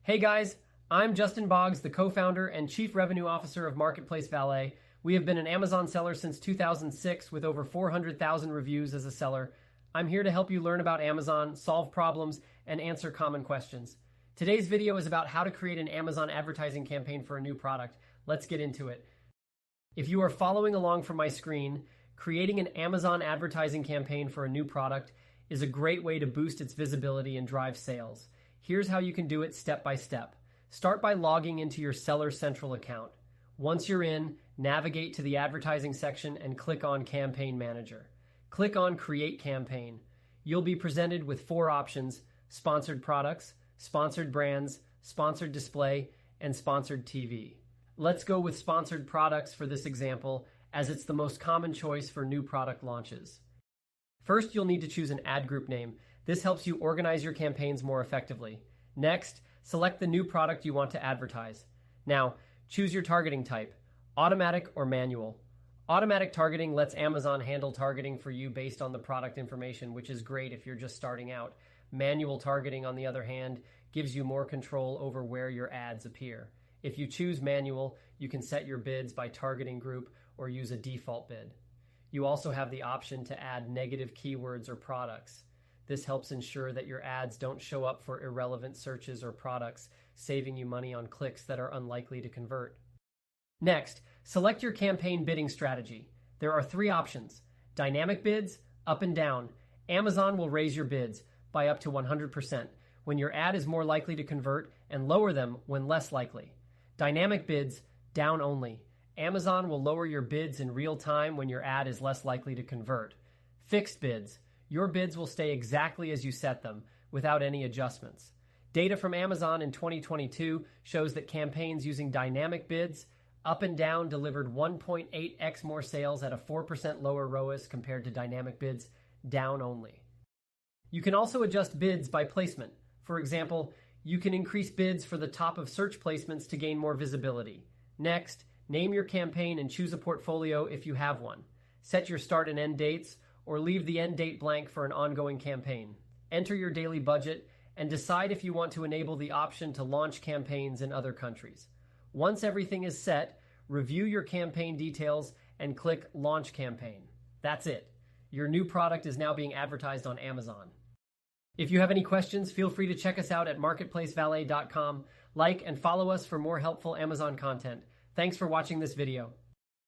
Hey guys, I'm Justin Boggs, the co-founder and chief revenue officer of Marketplace Valet. We have been an Amazon seller since 2006 with over 400,000 reviews as a seller. I'm here to help you learn about Amazon, solve problems, and answer common questions. Today's video is about how to create an Amazon advertising campaign for a new product. Let's get into it. If you are following along from my screen, creating an Amazon advertising campaign for a new product is a great way to boost its visibility and drive sales. Here's how you can do it step by step. Start by logging into your Seller Central account. Once you're in, navigate to the advertising section and click on Campaign Manager. Click on Create Campaign. You'll be presented with 4 options: sponsored products, sponsored brands, sponsored display, and sponsored TV. Let's go with sponsored products for this example, as it's the most common choice for new product launches. First, you'll need to choose an ad group name. This helps you organize your campaigns more effectively. Next, select the new product you want to advertise. Now, choose your targeting type, automatic or manual. Automatic targeting lets Amazon handle targeting for you based on the product information, which is great if you're just starting out. Manual targeting, on the other hand, gives you more control over where your ads appear. If you choose manual, you can set your bids by targeting group or use a default bid. You also have the option to add negative keywords or products. This helps ensure that your ads don't show up for irrelevant searches or products, saving you money on clicks that are unlikely to convert. Next, select your campaign bidding strategy. There are 3 options: dynamic bids, up and down. Amazon will raise your bids by up to 100% when your ad is more likely to convert and lower them when less likely. Dynamic bids, down only. Amazon will lower your bids in real time when your ad is less likely to convert. Fixed bids. Your bids will stay exactly as you set them, without any adjustments. Data from Amazon in 2022 shows that campaigns using dynamic bids, up and down, delivered 1.8x more sales at a 4% lower ROAS compared to dynamic bids, down only. You can also adjust bids by placement. For example, you can increase bids for the top of search placements to gain more visibility. Next, name your campaign and choose a portfolio if you have one. Set your start and end dates, or leave the end date blank for an ongoing campaign. Enter your daily budget and decide if you want to enable the option to launch campaigns in other countries. Once everything is set, review your campaign details and click Launch Campaign. That's it. Your new product is now being advertised on Amazon. If you have any questions, feel free to check us out at marketplacevalet.com. Like and follow us for more helpful Amazon content. Thanks for watching this video.